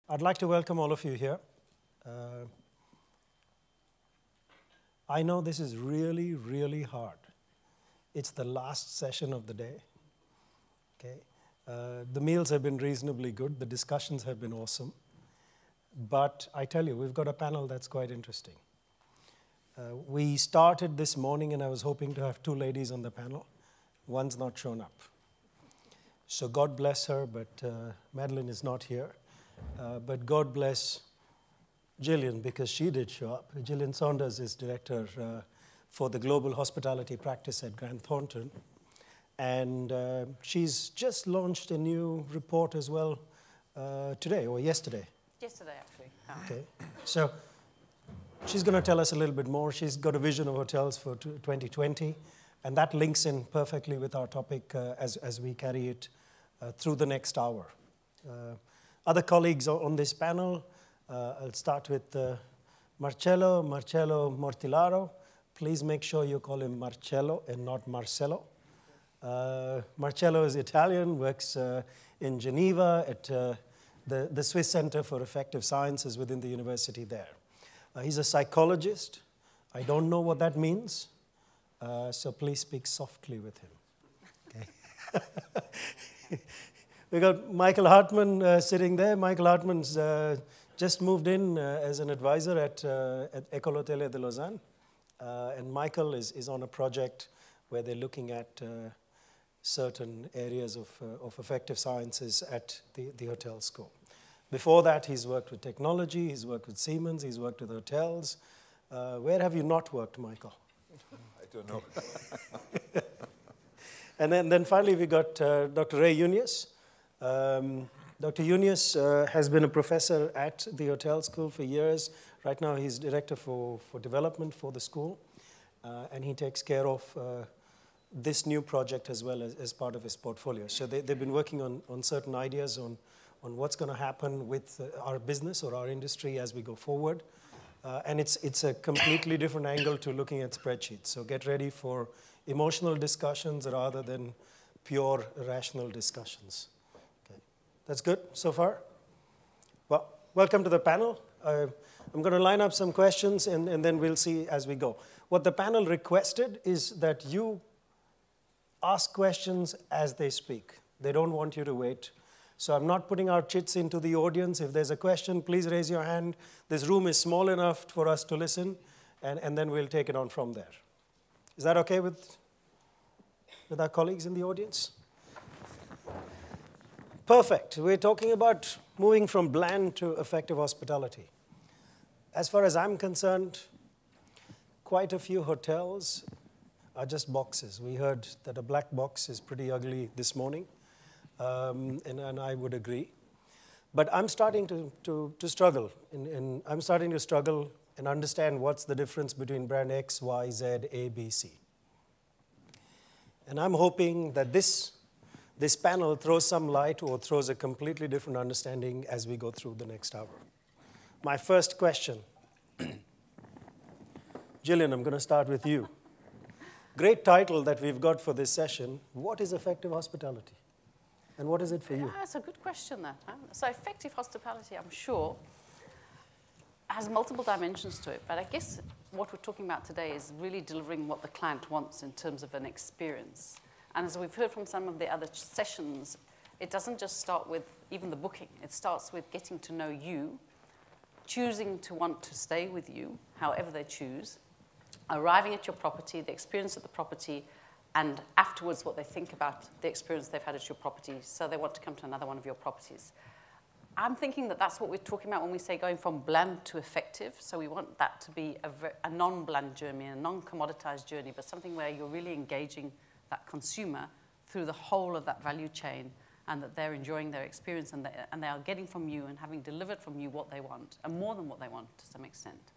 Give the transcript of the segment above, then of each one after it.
I'd like to welcome all of you here. I know this is really, really hard. It's the last session of the day. Okay. The meals have been reasonably good. The discussions have been awesome. But I tell you, we've got a panel that's quite interesting. We started this morning, and I was hoping to have two ladies on the panel. One's not shown up. So God bless her, but Madeline is not here. But God bless Gillian, because she did show up. Gillian Saunders is director for the global hospitality practice at Grant Thornton. And she's just launched a new report as well today or yesterday. Yesterday, actually. Oh. Okay. So she's going to tell us a little bit more. She's got a vision of hotels for 2020, and that links in perfectly with our topic as we carry it through the next hour. Other colleagues on this panel, I'll start with Marcello Mortillaro. Please make sure you call him Marcello and not Marcello. Marcello is Italian, works in Geneva at the Swiss Center for Effective Sciences within the university there. He's a psychologist. I don't know what that means, so please speak softly with him. Okay. We got Michael Hartmann sitting there. Michael Hartmann's just moved in as an advisor at École Hôtelière de Lausanne. And Michael is on a project where they're looking at certain areas of effective sciences at the hotel school. Before that, he's worked with technology, he's worked with Siemens, he's worked with hotels. Where have you not worked, Michael? I don't know. And then finally, we got Dr. Ray Yunius. Dr. Yunius has been a professor at the hotel school for years. Right now, he's director for development for the school. And he takes care of this new project as well as part of his portfolio. So they've been working on certain ideas on what's going to happen with our business or our industry as we go forward. And it's a completely different angle to looking at spreadsheets. So get ready for emotional discussions rather than pure rational discussions. Okay. That's good so far? Well, welcome to the panel. I'm going to line up some questions, and then we'll see as we go. What the panel requested is that you ask questions as they speak. They don't want you to wait. So I'm not putting our chits into the audience. If there's a question, please raise your hand. This room is small enough for us to listen, and then we'll take it on from there. Is that okay with our colleagues in the audience? Perfect. We're talking about moving from bland to effective hospitality. As far as I'm concerned, quite a few hotels are just boxes. We heard that a black box is pretty ugly this morning, and I would agree. But I'm starting to struggle, and I'm starting to struggle and understand what's the difference between brand X, Y, Z, A, B, C. And I'm hoping that this panel throws some light or throws a completely different understanding as we go through the next hour. My first question. Gillian, I'm going to start with you. Great title that we've got for this session. What is effective hospitality? And what is it for you? That's a good question, that. So effective hospitality, I'm sure, has multiple dimensions to it. But I guess what we're talking about today is really delivering what the client wants in terms of an experience. And as we've heard from some of the other sessions, it doesn't just start with even the booking. It starts with getting to know you, choosing to want to stay with you, however they choose, arriving at your property, the experience of the property, and afterwards what they think about the experience they've had at your property, so they want to come to another one of your properties. I'm thinking that that's what we're talking about when we say going from bland to effective. So we want that to be a non-bland journey, a non-commoditized journey, but something where you're really engaging that consumer through the whole of that value chain, and that they're enjoying their experience, and they are getting from you and having delivered from you what they want, and more than what they want to some extent.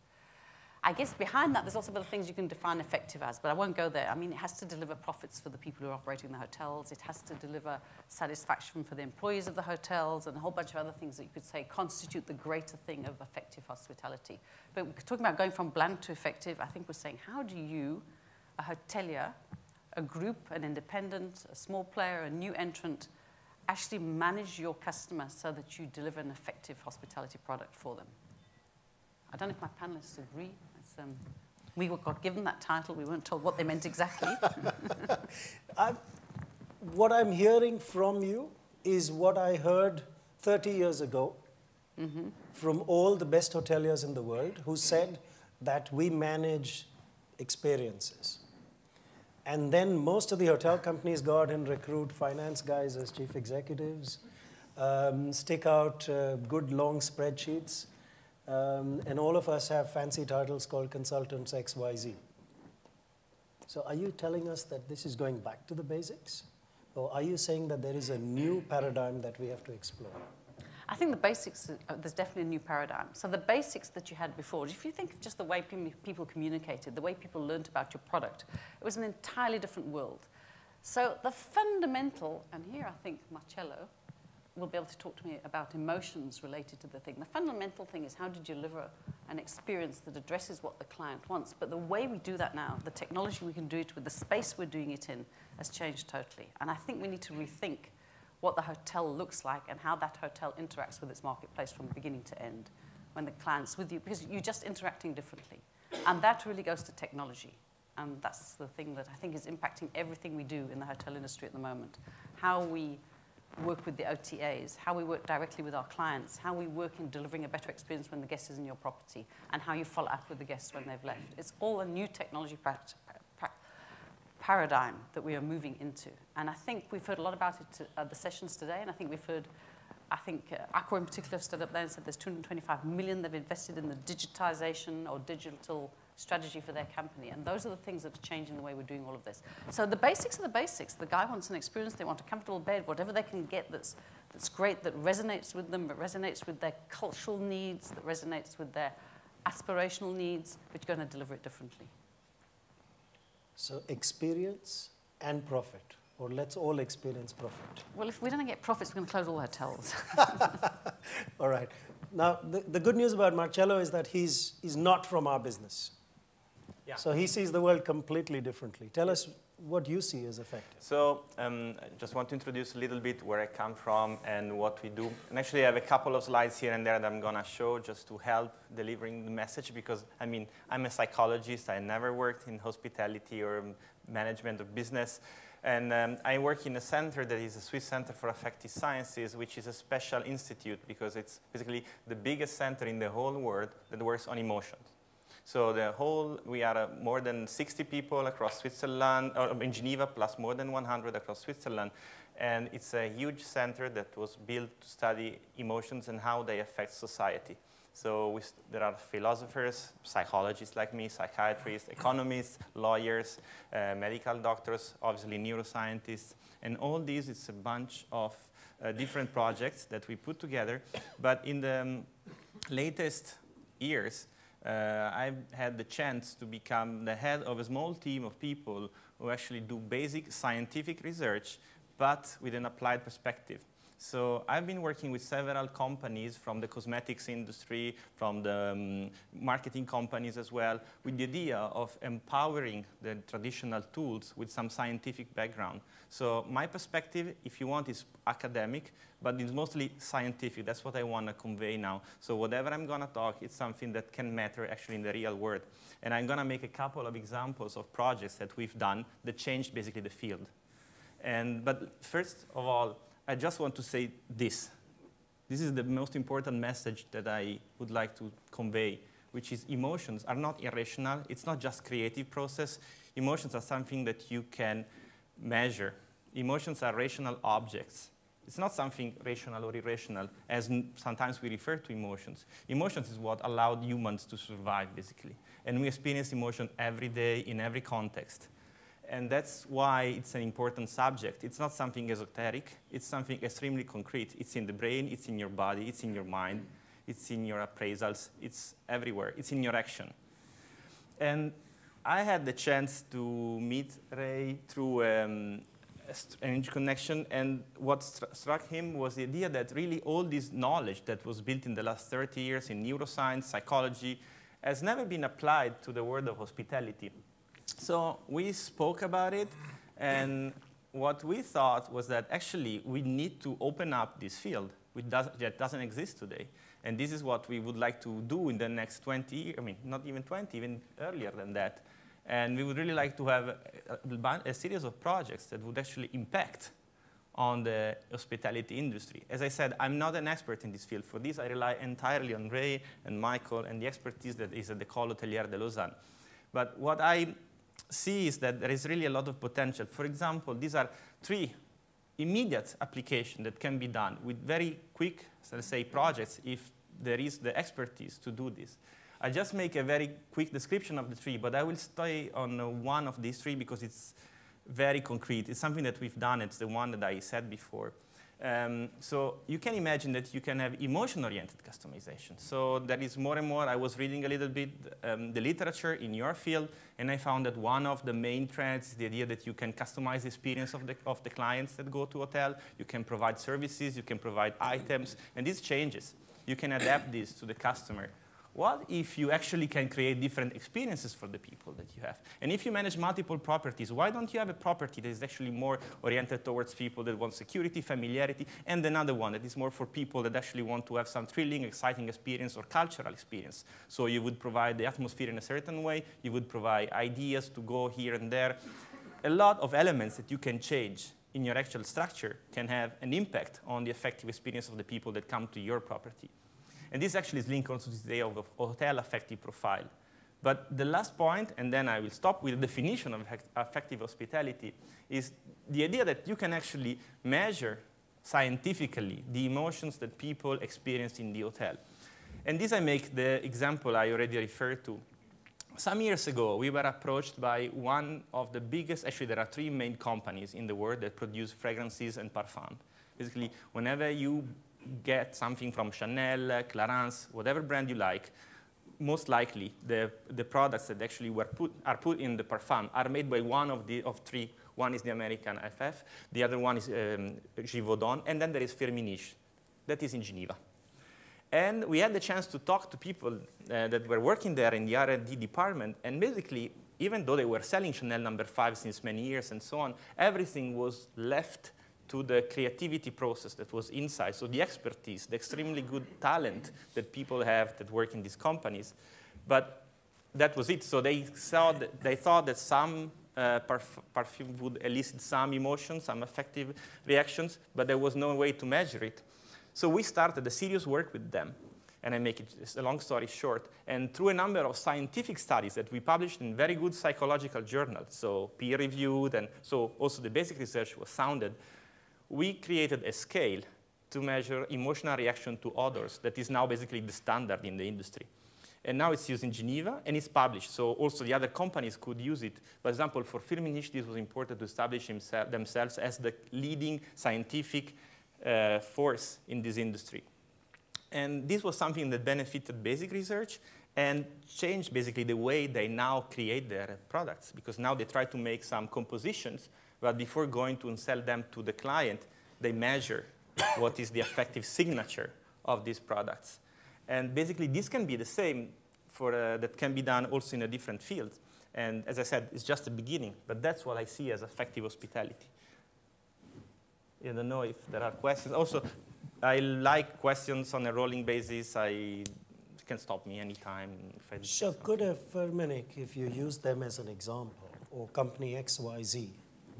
I guess behind that, there's lots of other things you can define effective as, but I won't go there. I mean, it has to deliver profits for the people who are operating the hotels. It has to deliver satisfaction for the employees of the hotels, and a whole bunch of other things that you could say constitute the greater thing of effective hospitality. But we're talking about going from bland to effective. I think we're saying, how do you, a hotelier, a group, an independent, a small player, a new entrant, actually manage your customer so that you deliver an effective hospitality product for them. I don't know if my panelists agree. We got given that title. We weren't told what they meant exactly. What I'm hearing from you is what I heard 30 years ago from all the best hoteliers in the world who said that we manage experiences. And then most of the hotel companies go out and recruit finance guys as chief executives, stick out good long spreadsheets, and all of us have fancy titles called consultants XYZ. So are you telling us that this is going back to the basics? Or are you saying that there is a new paradigm that we have to explore? I think the basics, there's definitely a new paradigm. So the basics that you had before, if you think of just the way people communicated, the way people learned about your product, it was an entirely different world. So the fundamental, and here I think Marcello will be able to talk to me about emotions related to the thing. The fundamental thing is how to deliver an experience that addresses what the client wants. But the way we do that now, the technology we can do it with, the space we're doing it in, has changed totally. And I think we need to rethink what the hotel looks like and how that hotel interacts with its marketplace from beginning to end when the client's with you, because you're just interacting differently. And that really goes to technology. And that's the thing that I think is impacting everything we do in the hotel industry at the moment. How we work with the OTAs, how we work directly with our clients, how we work in delivering a better experience when the guest is in your property, and how you follow up with the guests when they've left. It's all a new technology paradigm that we are moving into. And I think we've heard a lot about it at the sessions today, and I think we've heard, Accor in particular stood up there and said there's 225 million they've invested in the digitization or digital strategy for their company. And those are the things that are changing the way we're doing all of this. So the basics are the basics. The guy wants an experience, they want a comfortable bed, whatever they can get that's great, that resonates with them, that resonates with their cultural needs, that resonates with their aspirational needs, but you're going to deliver it differently. So experience and profit, or let's all experience profit. Well, if we don't get profits, we're going to close all hotels. All right. Now, the good news about Marcello is that he's not from our business. Yeah. So he sees the world completely differently. Tell us what you see as effective. So I just want to introduce a little bit where I come from and what we do. And actually, I have a couple of slides here and there that I'm going to show just to help delivering the message, because, I mean, I'm a psychologist. I never worked in hospitality or management of business. And I work in a center that is a Swiss Center for Affective Sciences, which is a special institute because it's basically the biggest center in the whole world that works on emotions. So we are more than 60 people across Switzerland, or in Geneva, plus more than 100 across Switzerland. And it's a huge center that was built to study emotions and how they affect society. So there are philosophers, psychologists like me, psychiatrists, economists, lawyers, medical doctors, obviously neuroscientists. And all these, it's a bunch of different projects that we put together. But in the latest years, I've had the chance to become the head of a small team of people who actually do basic scientific research, but with an applied perspective. So I've been working with several companies from the cosmetics industry, from the marketing companies as well, with the idea of empowering the traditional tools with some scientific background. So my perspective, if you want, is academic, but it's mostly scientific. That's what I want to convey now. So whatever I'm going to talk, it's something that can matter actually in the real world. And I'm going to make a couple of examples of projects that we've done that changed basically the field. But first of all, I just want to say this. This is the most important message that I would like to convey, which is emotions are not irrational. It's not just creative process. Emotions are something that you can measure. Emotions are rational objects. It's not something rational or irrational, as sometimes we refer to emotions. Emotions is what allowed humans to survive, basically. And we experience emotion every day in every context. And that's why it's an important subject. It's not something esoteric. It's something extremely concrete. It's in the brain. It's in your body. It's in your mind. It's in your appraisals. It's everywhere. It's in your action. And I had the chance to meet Ray through an connection. And what struck him was the idea that really all this knowledge that was built in the last 30 years in neuroscience, psychology, has never been applied to the world of hospitality. So we spoke about it, and what we thought was that actually we need to open up this field that doesn't exist today. And this is what we would like to do in the next 20 years. I mean, not even 20, even earlier than that. And we would really like to have a series of projects that would actually impact on the hospitality industry. As I said, I'm not an expert in this field. For this, I rely entirely on Ray and Michael and the expertise that is at the École Hôtelière de Lausanne. But what I see is that there is really a lot of potential. For example, these are 3 immediate applications that can be done with very quick, so let's say, projects if there is the expertise to do this. I just make a very quick description of the 3, but I will stay on one of these 3 because it's very concrete. It's something that we've done. It's the one that I said before. So you can imagine that you can have emotion-oriented customization. So there is more and more. I was reading a little bit the literature in your field, and I found that one of the main trends is the idea that you can customize the experience of the clients that go to hotel. You can provide services. You can provide items. And this changes. You can adapt this to the customer. What if you actually can create different experiences for the people that you have? And if you manage multiple properties, why don't you have a property that is actually more oriented towards people that want security, familiarity, and another one that is more for people that actually want to have some thrilling, exciting experience or cultural experience? So you would provide the atmosphere in a certain way. You would provide ideas to go here and there. A lot of elements that you can change in your actual structure can have an impact on the effective experience of the people that come to your property. And this actually is linked also to the idea of a hotel affective profile. But the last point, and then I will stop with the definition of affective hospitality, is the idea that you can actually measure scientifically the emotions that people experience in the hotel. And this I make the example I already referred to. Some years ago, we were approached by one of the biggest, actually there are 3 main companies in the world that produce fragrances and parfum. Basically, whenever you get something from Chanel, Clarins, whatever brand you like, most likely the products that actually are put in the parfum are made by one of 3. One is the American IHIF, the other one is Givaudan, and then there is Firmenich, that is in Geneva. And we had the chance to talk to people that were working there in the R&D department, and basically, even though they were selling Chanel No. 5 since many years and so on, everything was left to the creativity process that was inside. So the expertise, the extremely good talent that people have that work in these companies. But that was it. So they thought that some perfume would elicit some emotions, some affective reactions, but there was no way to measure it. So we started a serious work with them. And I make it a long story short. And through a number of scientific studies that we published in very good psychological journals, so peer-reviewed, and so also the basic research was sounded, we created a scale to measure emotional reaction to odors that is now basically the standard in the industry. And now it's used in Geneva, and it's published. So also the other companies could use it. For example, for Firmenich, this was important to establish themselves as the leading scientific force in this industry. And this was something that benefited basic research and changed basically the way they now create their products, because now they try to make some compositions, but before going to sell them to the client, they measure what is the effective signature of these products. And basically, this can be the same that can be done also in a different field. And as I said, it's just the beginning, but that's what I see as effective hospitality. I don't know if there are questions. Also, I like questions on a rolling basis. You can stop me anytime. Sure, could Firmenich, if you use them as an example, or company XYZ,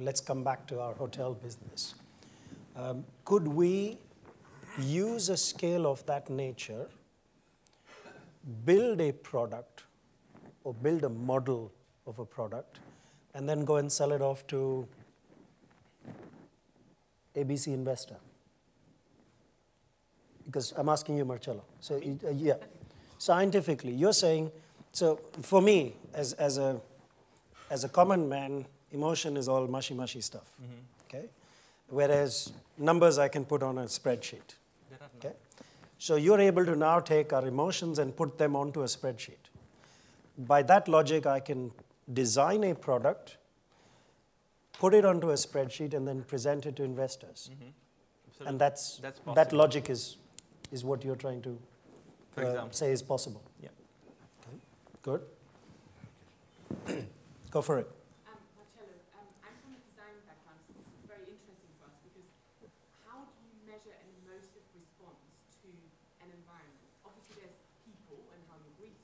let's come back to our hotel business. Could we use a scale of that nature, build a product, or build a model of a product, and then go and sell it off to ABC investor? Because I'm asking you, Marcello. So, yeah, scientifically, you're saying, so for me, as a common man, emotion is all mushy stuff, okay? Whereas numbers I can put on a spreadsheet, okay? So you're able to now take our emotions and put them onto a spreadsheet. By that logic, I can design a product, put it onto a spreadsheet, and then present it to investors. And that logic is what you're trying to say is possible. Yeah. Okay. Good. Go for it. Marcello, I'm from a design background.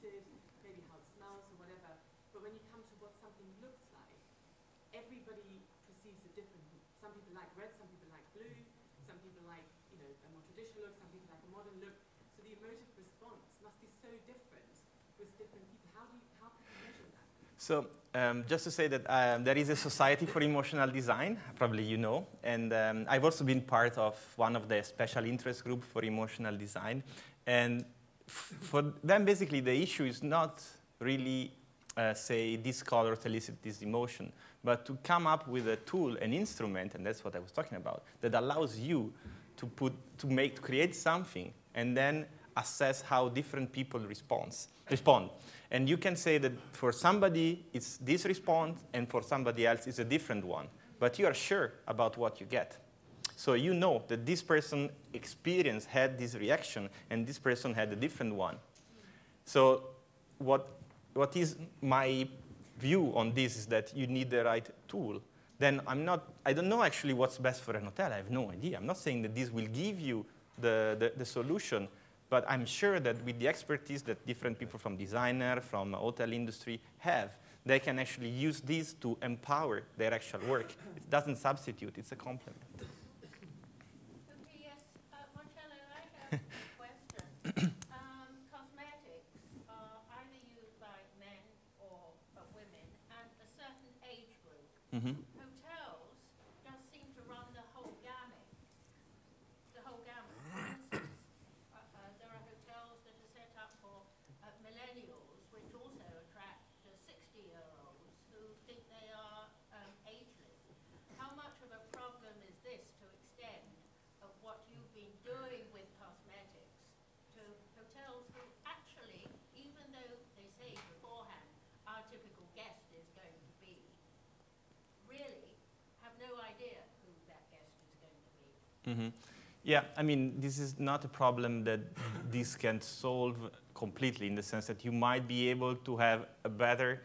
scented, maybe how it smells or whatever. But when you come to what something looks like, everybody perceives it differently. Some people like red, some people like blue, some people like, you know, a more traditional look, some people like a modern look. So the emotive response must be so different with different people. How can you measure that? So just to say that there is a Society for Emotional Design, probably you know, and I've also been part of one of the special interest group for emotional design. And for them, basically, the issue is not really, say, this color to elicit this emotion, but to come up with a tool, an instrument, and that's what I was talking about, that allows you to create something and then assess how different people respond. And you can say that for somebody, it's this response, and for somebody else, it's a different one. But you are sure about what you get. So you know that this person had this reaction, and this person had a different one. So what is my view on this is that you need the right tool. Then I don't know actually what's best for an hotel. I have no idea. I'm not saying that this will give you the solution, but I'm sure that with the expertise that different people from designer, from hotel industry have, they can actually use this to empower their actual work. It doesn't substitute, it's a complement. Okay, yes, Marcello, I have a question. Cosmetics are either used by men or women and a certain age group. Mm-hmm. Hotels just seem to run the whole gamut. The whole gamut. For instance, there are hotels that are set up for millennials, which also attract 60-year-olds who think they are ageless. How much of a problem is this to extend of what you've been doing with cosmetics to hotels who actually, even though they say beforehand our typical guest is going to be, really have no idea who that guest is going to be? Mm-hmm. Yeah, I mean, this is not a problem that this can solve completely, in the sense that you might be able to have a better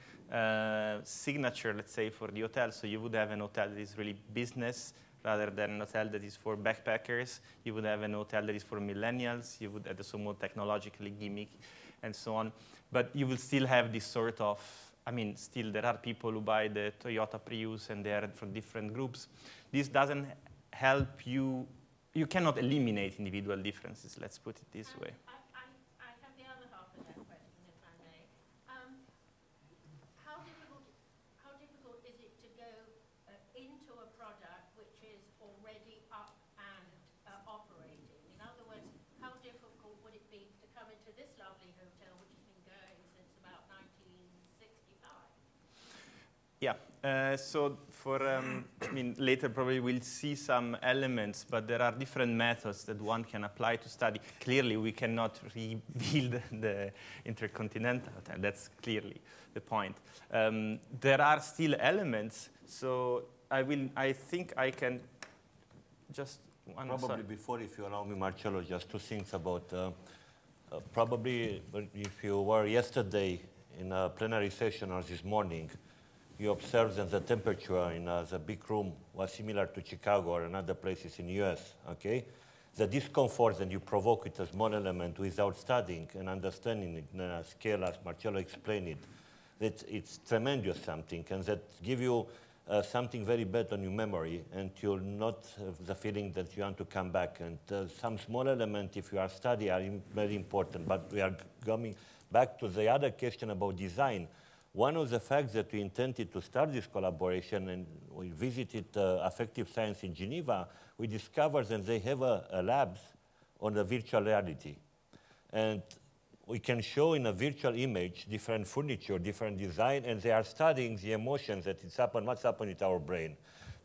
signature, let's say, for the hotel. So you would have an hotel that is really business rather than an hotel that is for backpackers. You would have an hotel that is for millennials. You would have the somewhat technologically gimmick and so on. But you will still have this sort of, I mean, still there are people who buy the Toyota Prius and they are from different groups. This doesn't help you. You cannot eliminate individual differences, let's put it this way. I have the other half of that question, if I may. How difficult is it to go into a product which is already up and operating? In other words, how difficult would it be to come into this lovely hotel, which has been going since about 1965? Yeah, so for, I mean, later probably we'll see some elements, but there are different methods that one can apply to study. Clearly, we cannot rebuild the Intercontinental Hotel. That's clearly the point. There are still elements, so I think I can just... Probably before, if you allow me, Marcello, just two things about, probably if you were yesterday in a plenary session or this morning, you observed that the temperature in the big room was similar to Chicago or another places in the US, okay? The discomfort that you provoke with a small element without studying and understanding it in a scale, as Marcello explained it, that it's tremendous something, and that give you something very bad on your memory, and you'll not have the feeling that you want to come back. And some small element, if you are studying, are very important. But we are coming back to the other question about design. One of the facts that we intended to start this collaboration, and we visited Affective Science in Geneva, we discovered that they have a labs on the virtual reality. And we can show in a virtual image different furniture, different design, and they are studying the emotions that what's happened with our brain.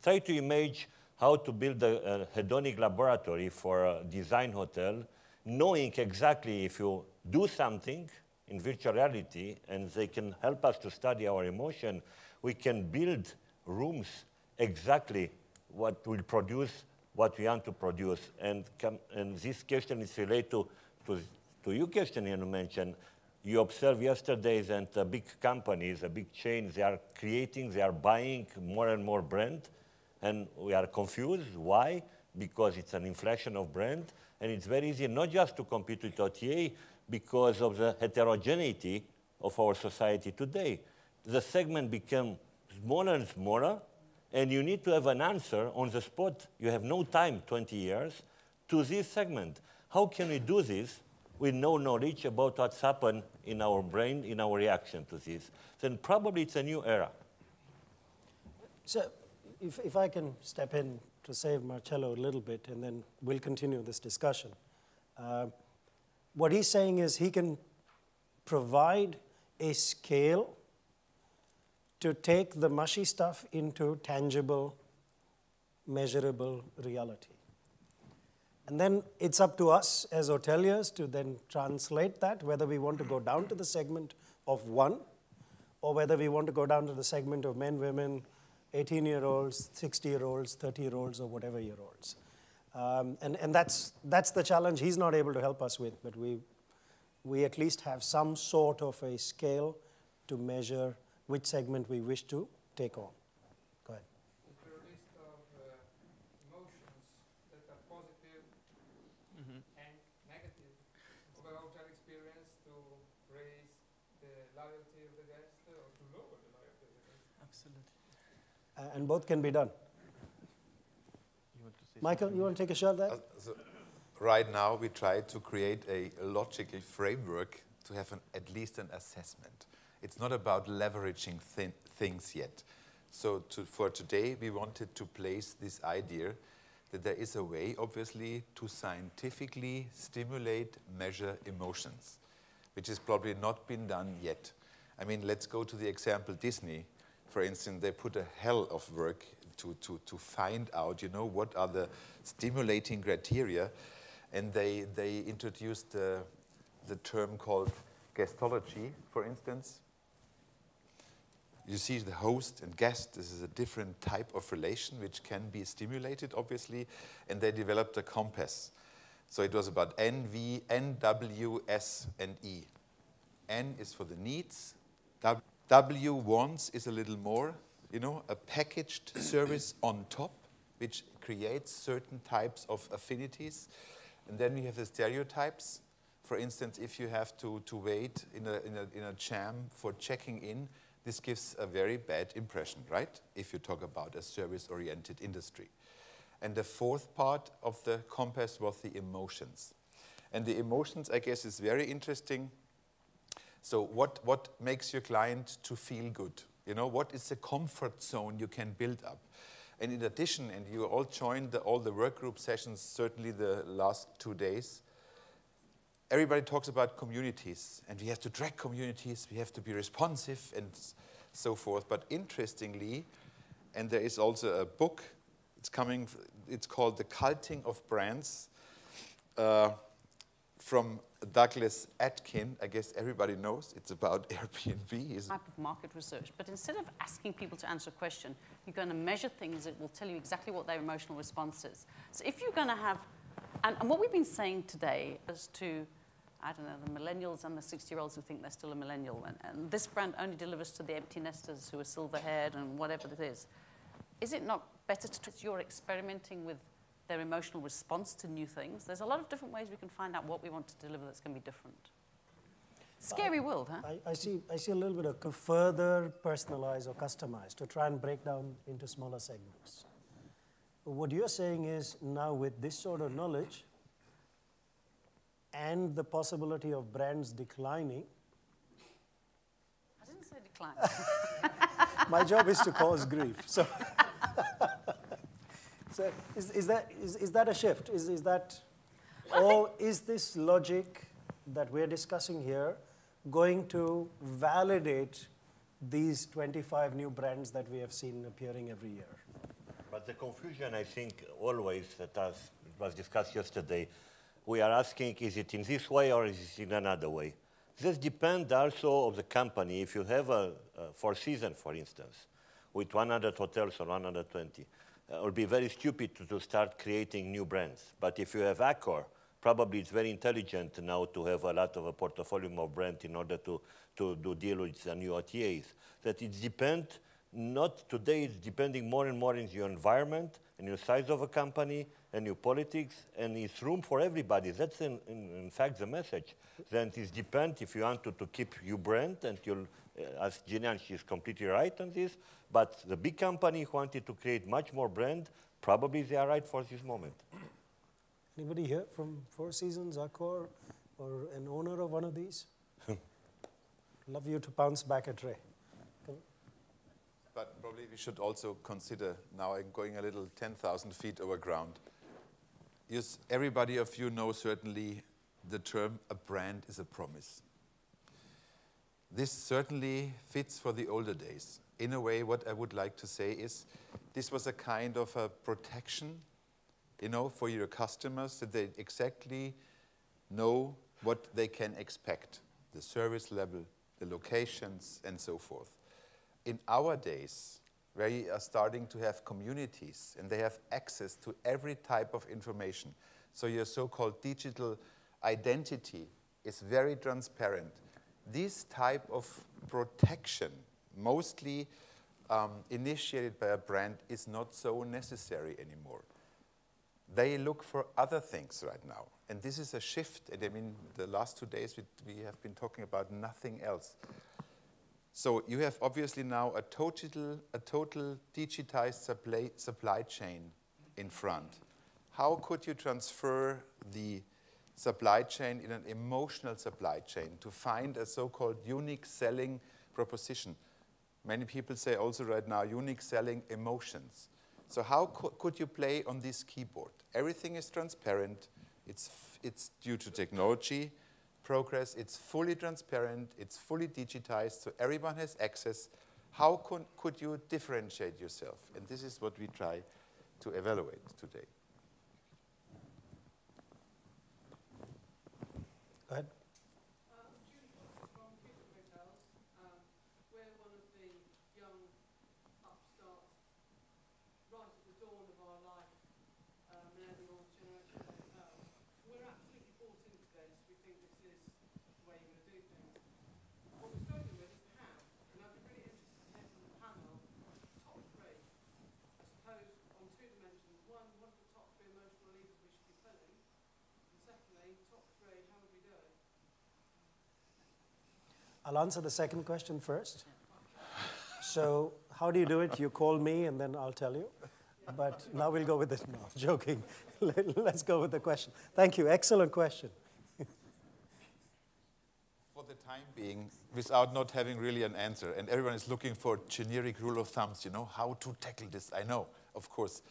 Try to imagine how to build a hedonic laboratory for a design hotel, knowing exactly if you do something in virtual reality, and they can help us to study our emotion, we can build rooms exactly what will produce what we want to produce. And this question is related to your question you mentioned. You observed yesterday that big companies, big chains, they are creating, they are buying more and more brand, and we are confused. Why? Because it's an inflation of brand, and it's very easy not just to compete with OTA, because of the heterogeneity of our society today. The segment became smaller and smaller, and you need to have an answer on the spot. You have no time, 20 years, to this segment. How can we do this with no knowledge about what's happened in our brain, in our reaction to this? Then probably it's a new era. So if I can step in to save Marcello a little bit, and then we'll continue this discussion. What he's saying is he can provide a scale to take the mushy stuff into tangible, measurable reality. And then it's up to us as hoteliers to then translate that, whether we want to go down to the segment of 1, or whether we want to go down to the segment of men, women, 18-year-olds, 60-year-olds, 30-year-olds, or whatever year-olds. And that's the challenge he's not able to help us with, but we at least have some sort of a scale to measure which segment we wish to take on. Go ahead. Is there a list of emotions that are positive and negative of a hotel experience to raise the loyalty of the guest or to lower the loyalty of the guest? Absolutely. And both can be done. Michael, you want to take a shot at that? Right now, we try to create a logical framework to have at least an assessment. It's not about leveraging things yet. So for today, we wanted to place this idea that there is a way, obviously, to scientifically stimulate, measure emotions, which has probably not been done yet. I mean, let's go to the example Disney. For instance, they put a hell of work to find out, you know, what are the stimulating criteria. And they introduced the term called guestology, for instance. You see the host and guest, this is a different type of relation which can be stimulated, obviously, and they developed a compass. So it was about N, V, N, W, S, and E. N is for the needs. W, wants, is a little more, you know, a packaged service on top, which creates certain types of affinities. And then we have the stereotypes. For instance, if you have to wait in a jam for checking in, this gives a very bad impression, right? If you talk about a service-oriented industry. And the fourth part of the compass was the emotions. And the emotions, I guess, is very interesting. So what makes your client to feel good? You know, what is the comfort zone you can build up? And in addition, and you all joined all the work group sessions, certainly the last 2 days, everybody talks about communities, and we have to track communities, we have to be responsive, and so forth. But interestingly, and there is also a book, it's called The Culting of Brands, from Douglas Atkin. I guess everybody knows it's about Airbnb. Type of market research, but instead of asking people to answer a question, you're going to measure things that will tell you exactly what their emotional response is. So if you're going to have, and what we've been saying today is to, I don't know, the millennials and the 60-year-olds who think they're still a millennial, and this brand only delivers to the empty nesters who are silver-haired and whatever it is. Is it not better to you're experimenting with their emotional response to new things? There's a lot of different ways we can find out what we want to deliver that's going to be different. Scary world, huh? I see a little bit of further personalize or customize to try and break down into smaller segments. What you're saying is now with this sort of knowledge and the possibility of brands declining. I didn't say decline. My job is to cause grief. So, so is that a shift? Is that, or is this logic that we're discussing here going to validate these 25 new brands that we have seen appearing every year? But the confusion, I think, always that was discussed yesterday, we are asking, is it in this way or is it in another way? This depends also of the company. If you have a Four Seasons, for instance, with 100 hotels or 120, it would be very stupid to start creating new brands. But if you have Accor, probably it's very intelligent now to have a lot of a portfolio of brands in order to do deal with the new OTAs. That it depends, not today, it's depending more and more on your environment and your size of a company a new politics, and it's room for everybody. That's in fact the message. Then it depends if you want to keep your brand, and you'll, as Gillian, she's completely right on this, but the big company who wanted to create much more brand, probably they are right for this moment. Anybody here from Four Seasons, Accor, or an owner of one of these? Love you to bounce back at Ray. But probably we should also consider, now I'm going a little 10,000 feet over ground. Yes, everybody of you know certainly the term a brand is a promise. This certainly fits for the older days. In a way, what I would like to say is this was a kind of a protection, you know, for your customers, that they exactly know what they can expect, the service level, the locations, and so forth. In our days, where you are starting to have communities and they have access to every type of information, so your so-called digital identity is very transparent. This type of protection, mostly initiated by a brand, is not so necessary anymore. They look for other things right now. And this is a shift. And I mean, the last 2 days we have been talking about nothing else. So you have obviously now a total digitized supply chain in front. How could you transfer the supply chain in an emotional supply chain to find a so-called unique selling proposition? Many people say also right now unique selling emotions. So how could you play on this keyboard? Everything is transparent. It's due to technology progress. It's fully transparent. It's fully digitized, so everyone has access. How could you differentiate yourself? And this is what we try to evaluate today. Go ahead. We're one of the young upstarts right at the dawn of our life, millennial generation hotel. We're absolutely bought into this. We think this is the way you're going to do things. What we're struggling with is the how. And I'd be really interested to hear from the panel top three, I suppose, on two dimensions. One, what are the top three emotional levers we should be pulling? And secondly, top three, how would we do it? I'll answer the second question first. So how do you do it? You call me and then I'll tell you. But now we'll go with it. No, joking. Let's go with the question. Thank you. Excellent question. For the time being, without not having really an answer, and everyone is looking for generic rule of thumbs, you know, how to tackle this, I know, of course.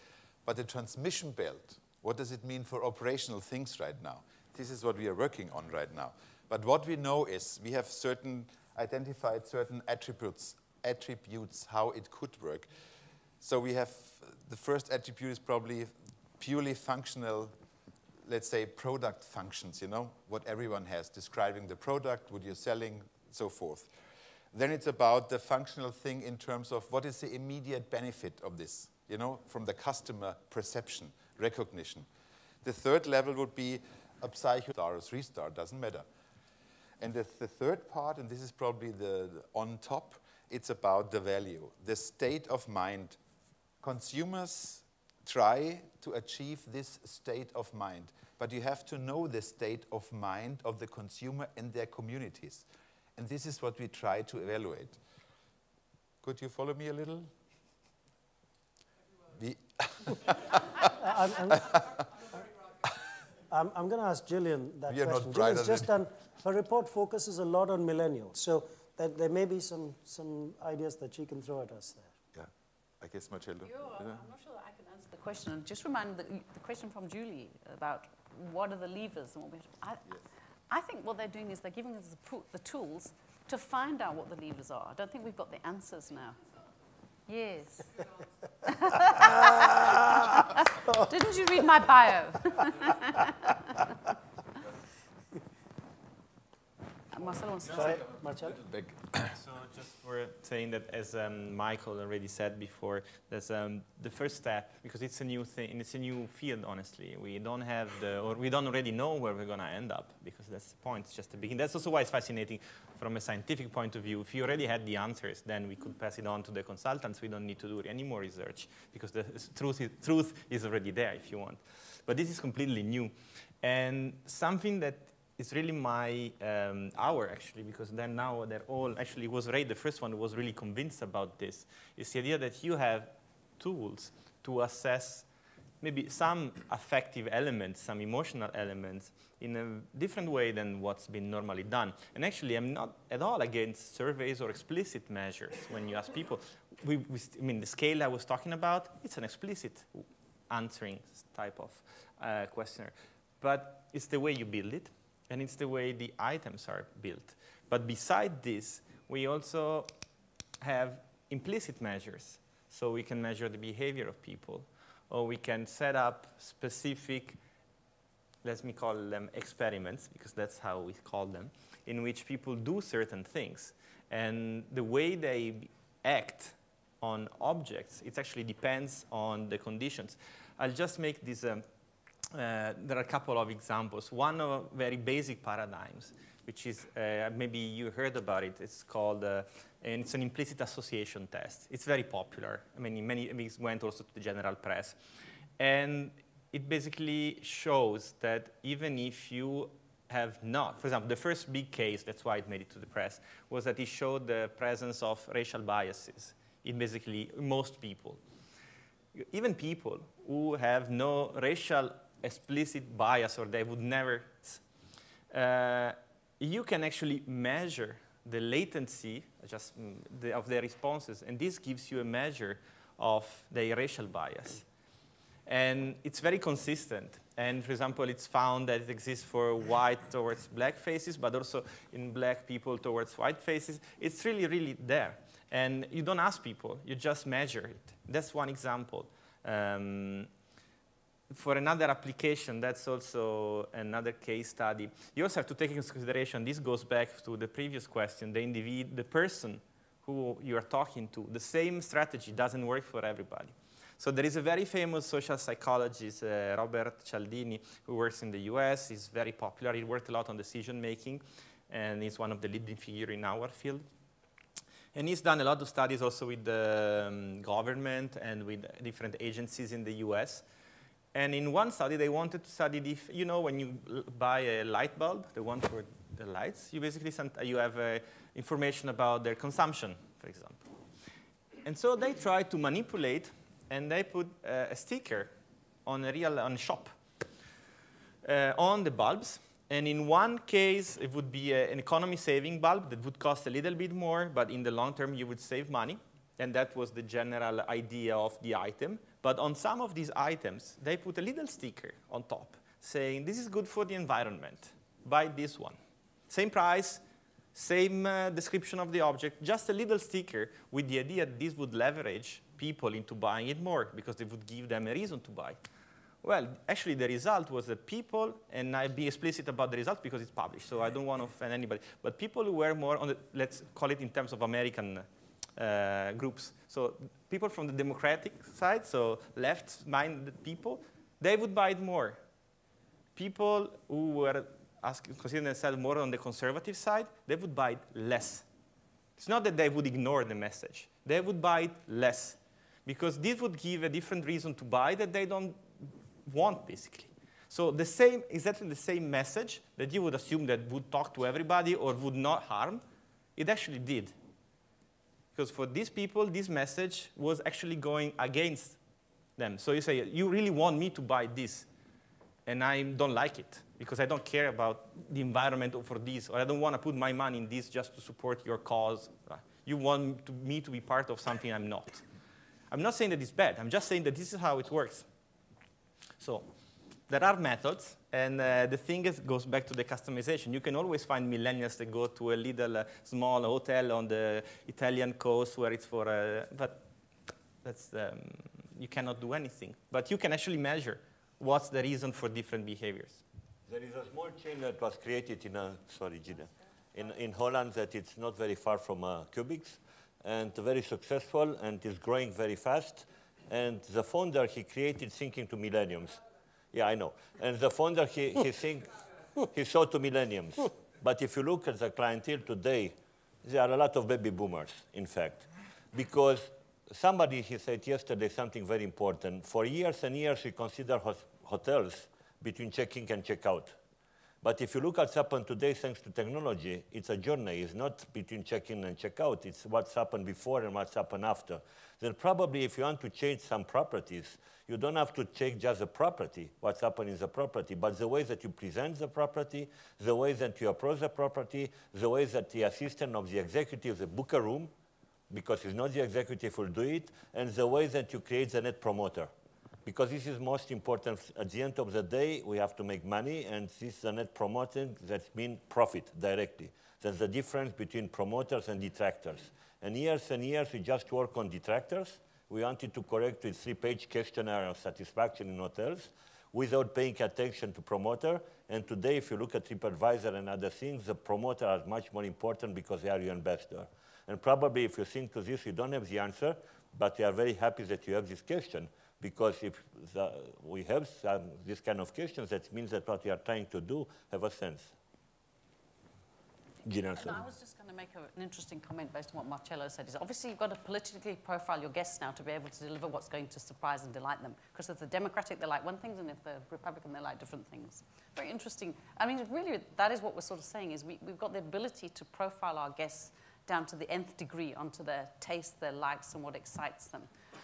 But the transmission belt, what does it mean for operational things right now? This is what we are working on right now. But what we know is we have identified certain attributes how it could work. So we have, the first attribute is probably purely functional, let's say product functions, you know, what everyone has, describing the product, what you're selling, so forth. Then it's about the functional thing in terms of what is the immediate benefit of this, you know, from the customer perception, recognition. The third level would be a star or 3-star, doesn't matter. And the third part, and this is probably the on top, it's about the value, the state of mind. Consumers try to achieve this state of mind, but you have to know the state of mind of the consumer and their communities. And this is what we try to evaluate. Could you follow me a little? I'm going to ask Gillian that we are question. Not brighter Gillian's just done, her report focuses a lot on millennials, so that there may be some ideas that she can throw at us there. Yeah, I guess Marcello. I'm not sure that I can answer the question. And just remind the question from Julie about what are the levers and what we have to, I think what they're doing is they're giving us the tools to find out what the levers are. I don't think we've got the answers now. Yes. Didn't you read my bio? Marcelo wants to Sorry, Marcelo? So just for saying that, as Michael already said before, that's the first step, because it's a new thing, it's a new field, honestly. We don't have or we don't already know where we're going to end up, because that's the point, it's just the beginning. That's also why it's fascinating from a scientific point of view. If you already had the answers, then we could pass it on to the consultants. We don't need to do any more research, because the truth is already there, if you want. But this is completely new. And something that it's really my hour, actually, because then now they're all, actually, was Ray, the first one who was really convinced about this. It's the idea that you have tools to assess maybe some affective elements, some emotional elements, in a different way than what's been normally done. And actually, I'm not at all against surveys or explicit measures. When you ask people, I mean, the scale I was talking about, it's an explicit answering type of questionnaire. But it's the way you build it, and it's the way the items are built. But beside this, we also have implicit measures. So we can measure the behavior of people, or we can set up specific, let me call them experiments, because that's how we call them, in which people do certain things. And the way they act on objects, it actually depends on the conditions. I'll just make this there are a couple of examples. One of very basic paradigms, which is, maybe you heard about it, it's called, and it's an implicit association test. It's very popular. I mean, it went also to the general press. And it basically shows that even if you have not, for example, the first big case, that's why it made it to the press, was that it showed the presence of racial biases in basically most people. Even people who have no racial explicit bias, or they would never, you can actually measure the latency of their responses, and this gives you a measure of their racial bias. And it's very consistent. And for example, it's found that it exists for white towards black faces, but also in black people towards white faces. It's really, really there. And you don't ask people, you just measure it. That's one example. For another application, that's also another case study. You also have to take into consideration, this goes back to the previous question, the person who you are talking to. The same strategy doesn't work for everybody. So there is a very famous social psychologist, Robert Cialdini, who works in the US. He's very popular. He worked a lot on decision making, and he's one of the leading figures in our field. And he's done a lot of studies also with the government and with different agencies in the US. And in one study, they wanted to study if, you know, when you buy a light bulb, the one for the lights, you basically you have information about their consumption, for example. And so they tried to manipulate, and they put a sticker on a shop on the bulbs. And in one case, it would be an economy-saving bulb that would cost a little bit more, but in the long term, you would save money. And that was the general idea of the item. But on some of these items, they put a little sticker on top saying, this is good for the environment. Buy this one. Same price, same description of the object, just a little sticker with the idea that this would leverage people into buying it more because it would give them a reason to buy. Well, actually, the result was that people, and I'll be explicit about the result because it's published, so I don't want to offend anybody, but people who were more on the, let's call it in terms of American groups. So people from the Democratic side, so left-minded people, they would buy it more. People who were considering themselves more on the conservative side, they would buy it less. It's not that they would ignore the message. They would buy it less because this would give a different reason to buy that they don't want, basically. So the same, exactly the same message that you would assume that would talk to everybody or would not harm, it actually did. Because for these people, this message was actually going against them. So you say, you really want me to buy this, and I don't like it because I don't care about the environment for this, or I don't want to put my money in this just to support your cause. You want me to be part of something I'm not. I'm not saying that it's bad. I'm just saying that this is how it works. So there are methods, and the thing goes back to the customization. You can always find millennials that go to a little small hotel on the Italian coast where it's for, but that's, you cannot do anything. But you can actually measure what's the reason for different behaviors. There is a small chain that was created in a, sorry, Gina. in Holland that it's not very far from Cubics, and very successful, and is growing very fast. And the founder, he created thinking to millenniums. Yeah, I know. And the founder, he saw to millenniums. But if you look at the clientele today, there are a lot of baby boomers, in fact. Because somebody, he said yesterday something very important. For years and years, we consider hotels between check-in and check-out. But if you look at what's happened today, thanks to technology, it's a journey. It's not between check-in and check-out. It's what's happened before and what's happened after. Then probably if you want to change some properties, you don't have to change just the property, what's happened in the property, but the way that you present the property, the way that you approach the property, the way that the assistant of the executive, the book a room, because it's not the executive who will do it, and the way that you create the net promoter. Because this is most important. At the end of the day, we have to make money, and this is the net promoting that means profit directly. That's the difference between promoters and detractors. And years, we just work on detractors. We wanted to correct with 3-page questionnaire of satisfaction in hotels without paying attention to promoter. And today, if you look at TripAdvisor and other things, the promoter is much more important because they are your investor. And probably if you think to this, you don't have the answer, but we are very happy that you have this question. Because if we have this kind of questions, that means that what we are trying to do have a sense. Gina, I was just going to make an interesting comment based on what Marcello said. Is obviously you've got to politically profile your guests now to be able to deliver what's going to surprise and delight them. Because if the Democratic, they like one thing, and if the Republican, they like different things. Very interesting. I mean, really, that is what we're sort of saying, is we've got the ability to profile our guests down to the nth degree, onto their taste, their likes, and what excites them.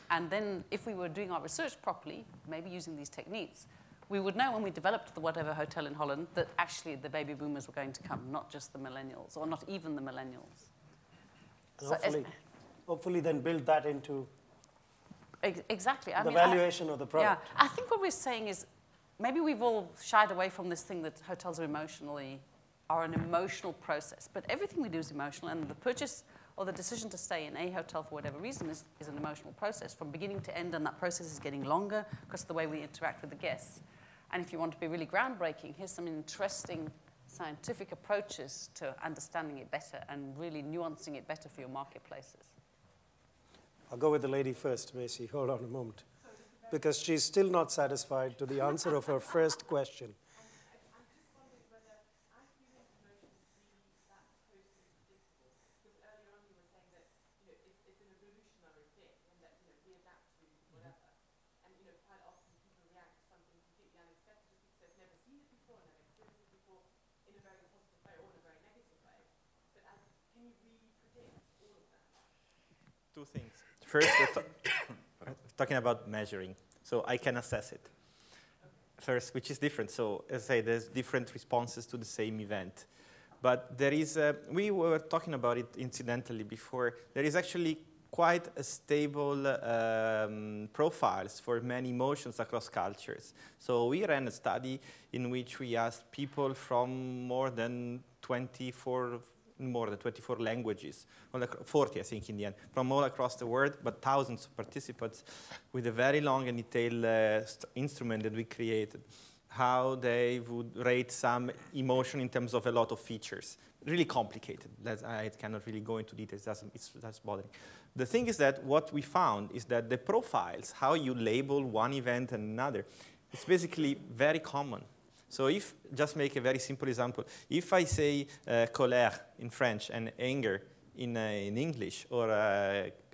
And then if we were doing our research properly, maybe using these techniques, we would know when we developed the whatever hotel in Holland that actually the baby boomers were going to come, not just the millennials, or not even the millennials. So hopefully then build that into exactly. the valuation of the product. Yeah, I think what we're saying is maybe we've all shied away from this thing that hotels are an emotional process. But everything we do is emotional, and the purchase or the decision to stay in a hotel for whatever reason is an emotional process from beginning to end, and that process is getting longer because of the way we interact with the guests. And if you want to be really groundbreaking, here's some interesting scientific approaches to understanding it better and really nuancing it better for your marketplaces. I'll go with the lady first, Macy. Hold on a moment. Because she's still not satisfied to the answer of her first question. Two things. First, we're talking about measuring, so I can assess it. First, which is different. So, as I say, there's different responses to the same event. But there is, we were talking about it incidentally before, there is actually quite a stable profiles for many emotions across cultures. So we ran a study in which we asked people from more than 24 languages, 40 I think in the end, from all across the world, but thousands of participants with a very long and detailed instrument that we created, how they would rate some emotion in terms of a lot of features. Really complicated. I cannot really go into details, that's bothering. The thing is that what we found is that the profiles, how you label one event and another, it's basically very common. So if, just make a very simple example, if I say colère in French and anger in English, or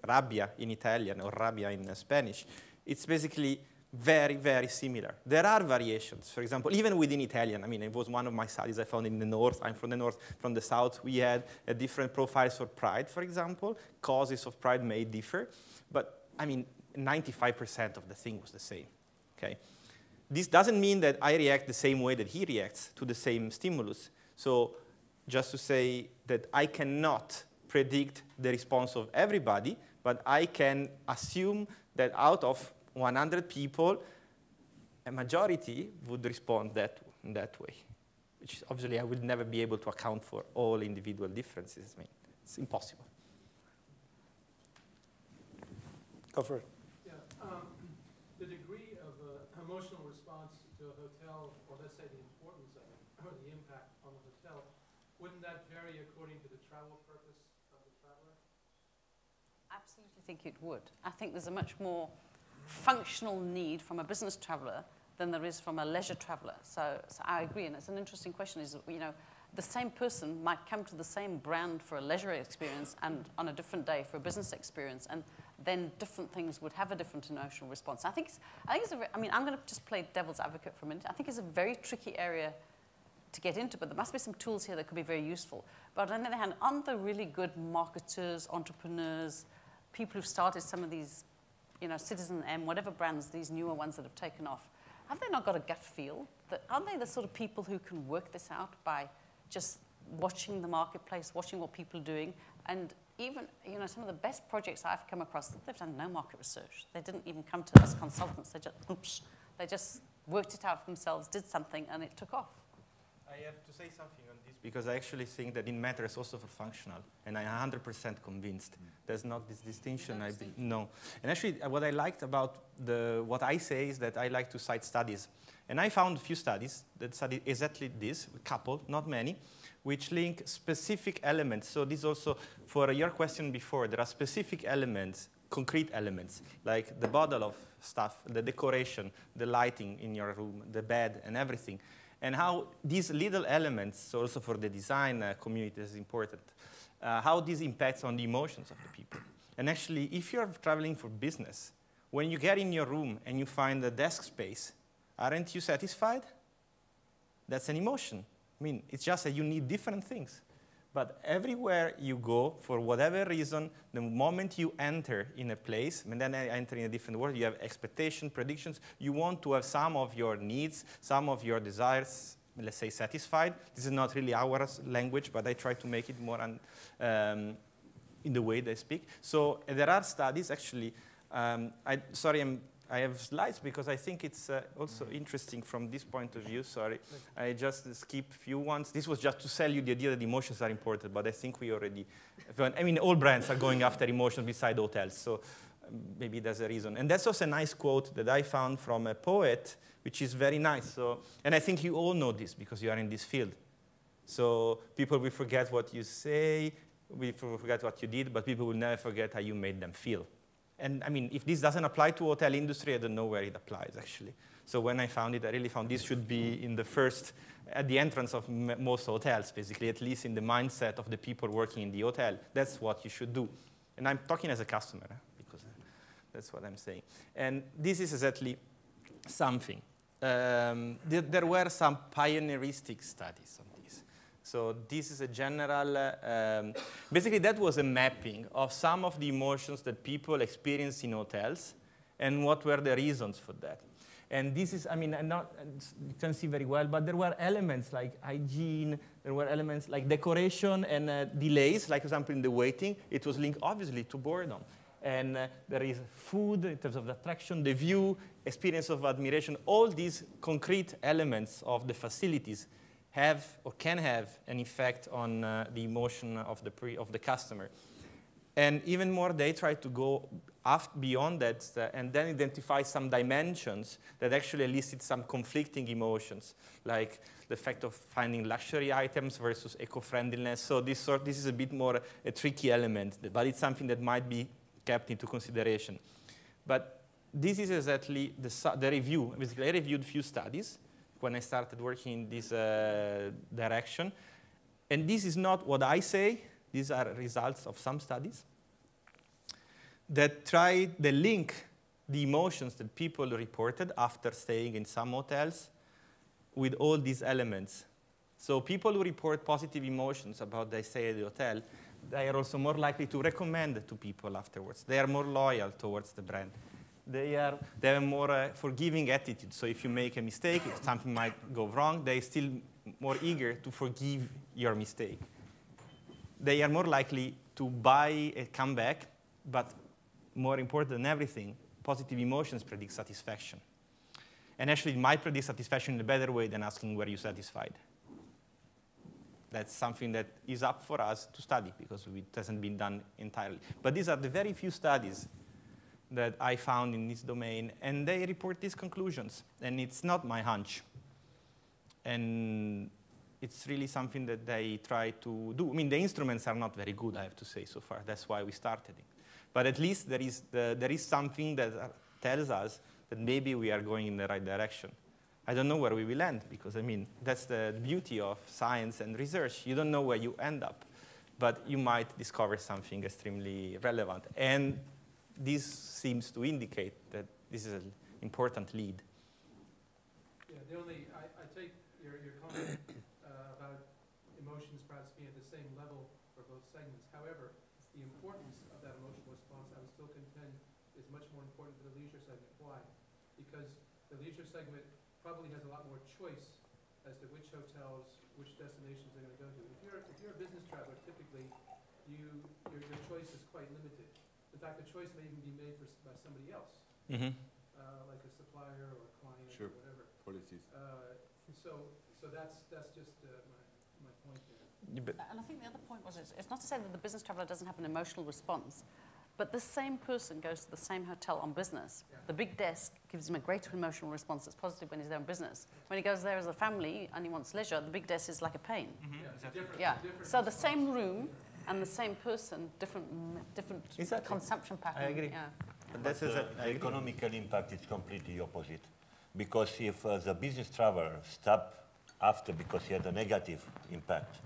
rabbia in Italian, or rabbia in Spanish, it's basically very, very similar. There are variations. For example, even within Italian, I mean, it was one of my studies I found in the north. I'm from the north. From the south, we had different profiles for pride, for example. Causes of pride may differ. But, I mean, 95% of the thing was the same, okay? This doesn't mean that I react the same way that he reacts to the same stimulus. So just to say that I cannot predict the response of everybody, but I can assume that out of 100 people, a majority would respond in that way, which obviously I would never be able to account for all individual differences. I mean, it's impossible. Go for it. Yeah, the degree of emotional response to a hotel, or let's say the importance of it, or the impact on the hotel, wouldn't that vary according to the travel purpose of the traveler? Absolutely think it would. I think there's a much more functional need from a business traveler than there is from a leisure traveler. So I agree, and it's an interesting question, is, you know, the same person might come to the same brand for a leisure experience and on a different day for a business experience, and then different things would have a different emotional response. I think it's I mean, I'm going to just play devil's advocate for a minute. I think it's a very tricky area to get into, but there must be some tools here that could be very useful. But on the other hand, aren't there really good marketers, entrepreneurs, people who've started some of these, you know, Citizen M, whatever brands, these newer ones that have taken off, have they not got a gut feel? Aren't they the sort of people who can work this out by just watching the marketplace, watching what people are doing? And even, you know, some of the best projects I've come across, they've done no market research. They didn't even come to us consultants. They just worked it out for themselves, did something, and it took off. I have to say something on this because I actually think that it matters also for functional, and I'm 100% convinced. There's not this distinction. No. And actually, what I liked about what I say is that I like to cite studies. And I found a few studies that study exactly this, a couple, not many, which link specific elements. So this also, for your question before, there are specific elements, concrete elements, like the bottle of stuff, the decoration, the lighting in your room, the bed, and everything. And how these little elements, so also for the design community is important, how this impacts on the emotions of the people. And actually, if you're traveling for business, when you get in your room and you find a desk space, aren't you satisfied? That's an emotion. I mean, it's just that you need different things. But everywhere you go, for whatever reason, the moment you enter in a place, and then I enter in a different world, you have expectation, predictions. You want to have some of your needs, some of your desires, let's say, satisfied. This is not really our language, but I try to make it more in the way they speak. So there are studies, actually. I have slides because I think it's also interesting from this point of view. Sorry, I just skip a few ones. This was just to sell you the idea that emotions are important, but I think we already, I mean, all brands are going after emotions beside hotels, so maybe there's a reason. And that's also a nice quote that I found from a poet, which is very nice. So, and I think you all know this because you are in this field. So people will forget what you say, will forget what you did, but people will never forget how you made them feel. And I mean, if this doesn't apply to hotel industry, I don't know where it applies, actually. So when I found it, I really found this should be in the first, at the entrance of most hotels, basically, at least in the mindset of the people working in the hotel. That's what you should do. And I'm talking as a customer, because that's what I'm saying. And this is exactly something. There were some pioneeristic studies on this. So this is a general, basically that was a mapping of some of the emotions that people experience in hotels and what were the reasons for that. And this is, I mean, you can see very well, but there were elements like hygiene, there were elements like decoration and delays, like for example in the waiting, it was linked obviously to boredom. And there is food in terms of the attraction, the view, experience of admiration, all these concrete elements of the facilities have or can have an effect on the emotion of the customer. And even more, they try to go beyond that and then identify some dimensions that actually elicit some conflicting emotions, like the fact of finding luxury items versus eco-friendliness. So this is a bit more a tricky element, but it's something that might be kept into consideration. But this is exactly the review. Basically, I reviewed a few studies when I started working in this direction. And this is not what I say. These are results of some studies that link the emotions that people reported after staying in some hotels with all these elements. So people who report positive emotions about their stay at the hotel, they are also more likely to recommend it to people afterwards. They are more loyal towards the brand. They have a more forgiving attitude. So if you make a mistake, if something might go wrong, they're still more eager to forgive your mistake. They are more likely to buy a comeback, but more important than everything, positive emotions predict satisfaction. And actually, it might predict satisfaction in a better way than asking, were you satisfied? That's something that is up for us to study because it hasn't been done entirely. But these are the very few studies that I found in this domain, and they report these conclusions. And it's not my hunch. And it's really something that they try to do. I mean, the instruments are not very good, I have to say, so far. That's why we started it. But at least there is something that tells us that maybe we are going in the right direction. I don't know where we will end, because, I mean, that's the beauty of science and research. You don't know where you end up, but you might discover something extremely relevant. And this seems to indicate that this is an important lead. Yeah, I take your comment about emotions perhaps being at the same level for both segments. However, it's the importance of that emotional response I would still contend is much more important for the leisure segment. Why? Because the leisure segment probably has a lot more choice as to which hotels, which destinations they're going to go to. If you're a business traveler, typically your choice is quite limited. In fact, the choice may even be made by somebody else, like a supplier or a client or whatever. Policies. So that's just my point there. And I think the other point was, it's not to say that the business traveler doesn't have an emotional response, but the same person goes to the same hotel on business. Yeah. The big desk gives him a greater emotional response that's positive when he's there on business. When he goes there as a family and he wants leisure, the big desk is like a pain. Yeah, it's a different, Yeah. different So the response. same room and the same person, different Exactly. consumption pattern. I agree. Yeah. But But the economical impact is completely opposite. Because if the business traveler stopped after because he had a negative impact,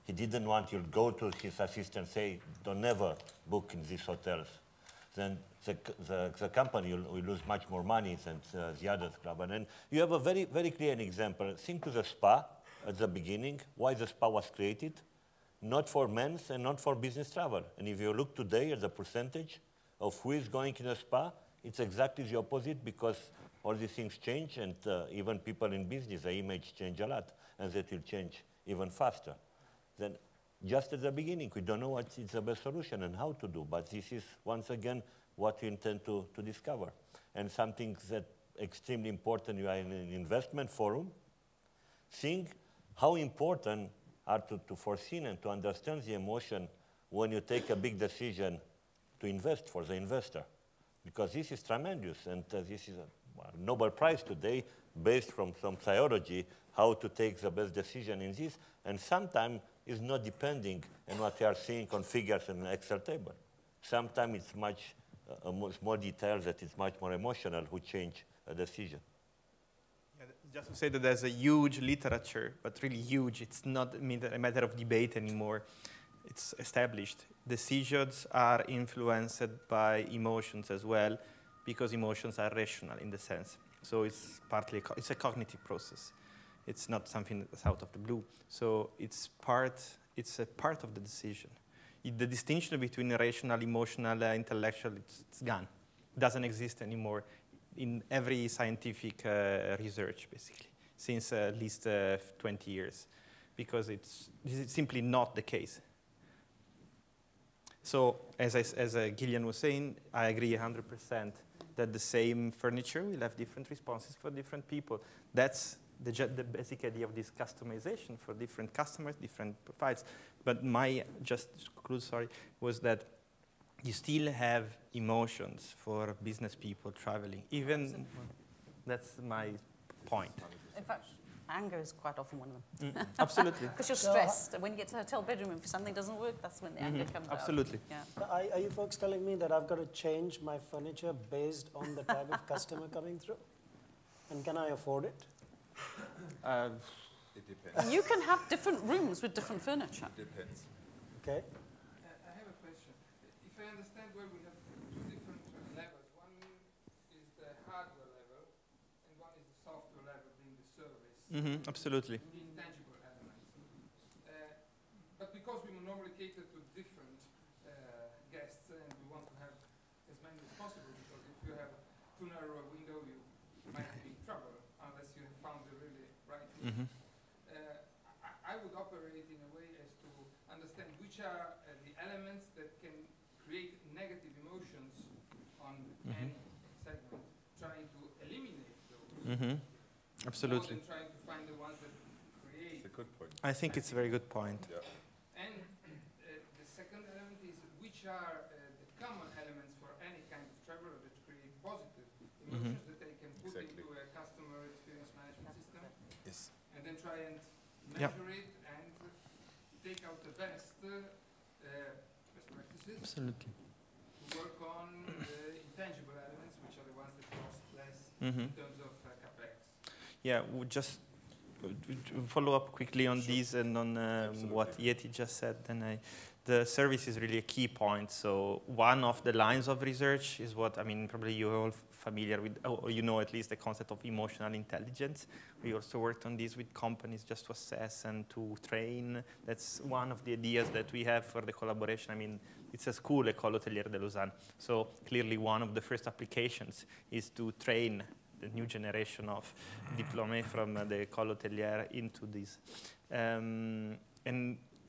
he didn't want you to go to his assistant and say, don't never book in these hotels. Then the company will lose much more money than the other club. And then you have a very, very clear example. Think to the spa at the beginning, why the spa was created. Not for men's and not for business travel. And if you look today at the percentage of who is going in a spa, it's exactly the opposite, because all these things change, and even people in business, the image change a lot, and that will change even faster. Then just at the beginning, we don't know what is the best solution and how to do, but this is, once again, what we intend to discover. And something that extremely important, you are in an investment forum, think how important are to foresee and to understand the emotion when you take a big decision to invest for the investor. Because this is tremendous, and this is a Nobel Prize today based from some theology, how to take the best decision in this, and sometimes it's not depending on what you are seeing on figures in an Excel table. Sometimes it's much more details that it's much more emotional who change a decision. Yeah, just to say that there's a huge literature, but really huge. It's not a matter of debate anymore. It's established. Decisions are influenced by emotions as well, because emotions are rational in the sense. So it's partly it's a cognitive process. It's not something that's out of the blue. So it's a part of the decision. The distinction between rational, emotional, intellectual, it's gone. It doesn't exist anymore in every scientific research, basically, since at least 20 years, because this is simply not the case. So, as Gillian was saying, I agree 100% that the same furniture will have different responses for different people. That's the basic idea of this customization for different customers, different profiles. But just to conclude, was that you still have emotions for business people traveling. Even, that's my point. In fact, anger is quite often one of them. Absolutely. Because you're stressed. When you get to a hotel bedroom, if something doesn't work, that's when the anger comes out. Absolutely. Yeah. Are you folks telling me that I've got to change my furniture based on the type of customer coming through? And can I afford it? It depends. You can have different rooms with different furniture. It depends. Okay. I have a question. If I understand well, we have two different levels. One is the hardware level, and one is the software level, being the service. Absolutely. The intangible elements. But because we normally cater to different guests, and we want to have as many as possible, because if you have too narrow a window, you might be in trouble unless you have found the really right room. I would operate in a way as to understand which are the elements that can create negative emotions on any segment, trying to eliminate those. Absolutely. More than trying to find the ones that create. It's a good point. I think it's a very good point. Yeah. And the second element is which are the common elements for any kind of traveler that create positive emotions that they can put Exactly. into a customer experience management system, Yes. and then try and measure it and take out the best practices. Absolutely. To work on the intangible elements, which are the ones that cost less Mm-hmm. in terms of capex. Yeah, we'll just follow up quickly on these and on what Yeti just said. Then the service is really a key point. So one of the lines of research is what, I mean, probably you're all familiar with, or you know at least the concept of emotional intelligence. We also worked on this with companies just to assess and to train. That's one of the ideas that we have for the collaboration. I mean, it's a school, École Hôtelière de Lausanne. So clearly one of the first applications is to train the new generation of diplômés from the École Hôtelière into this. And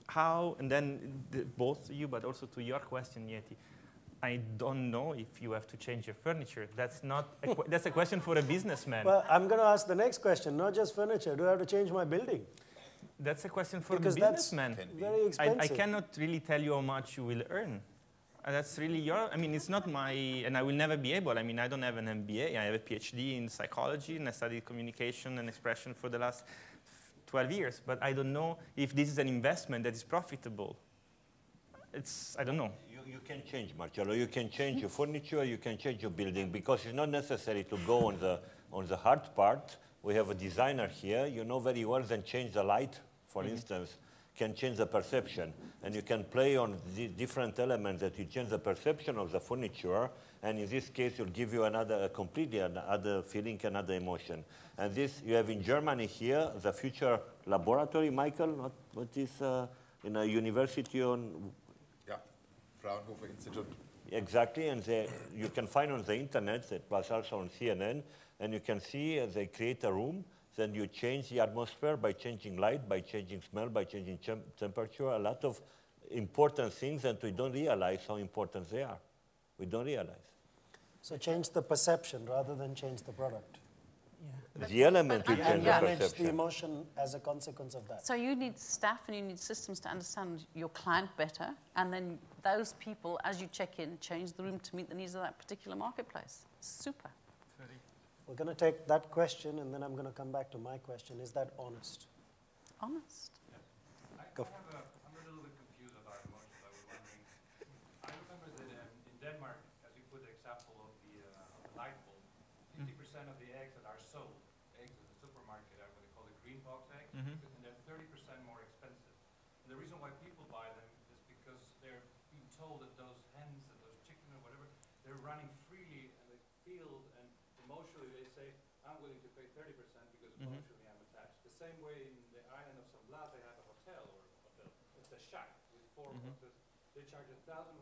how, and then both you, but also to your question, Yeti, I don't know if you have to change your furniture. That's not, that's a question for a businessman. Well, I'm going to ask the next question, not just furniture. Do I have to change my building? That's a question for Because the that's businessman. very expensive. I cannot really tell you how much you will earn. That's really your, I mean, it's not my, and I will never be able, I mean, I don't have an MBA. I have a PhD in psychology, and I studied communication and expression for the last 12 years. But I don't know if this is an investment that is profitable. It's, I don't know. You can change, Marcello. You can change your furniture, you can change your building, because it's not necessary to go on the hard part. We have a designer here, you know very well, then change the light, for instance, can change the perception. And you can play on the different elements that you change the perception of the furniture, and in this case, it'll give you completely another feeling, another emotion. And this, you have in Germany here, the future laboratory, Michael, what is in a university on... Yeah, Fraunhofer Institute. Exactly, and you can find on the internet, that was also on CNN, and you can see they create a room, then you change the atmosphere by changing light, by changing smell, by changing temperature, a lot of important things, and we don't realize how important they are. We don't realize. So change the perception rather than change the product. Yeah. The element you And change the Manage perception. the emotion as a consequence of that. So you need staff and you need systems to understand your client better, and then those people, as you check in, change the room to meet the needs of that particular marketplace. Super. We're going to take that question, and then I'm going to come back to my question. Is that honest? Honest. Go. I'm a little bit confused about emotions. I was wondering. I remember that in Denmark, as you put the example of the light bulb, 50% of the eggs that are sold, eggs in the supermarket, are what they call the green box eggs, and they're 30% more expensive. And the reason why people buy them is because they're being told that those hens and those chickens or whatever, they're running freely in the field, and emotionally they say, I'm willing to pay 30% because emotionally I'm attached. The same way in the island of San Blas, they have a hotel, it's a shack with 4 boxes. They charge 1,100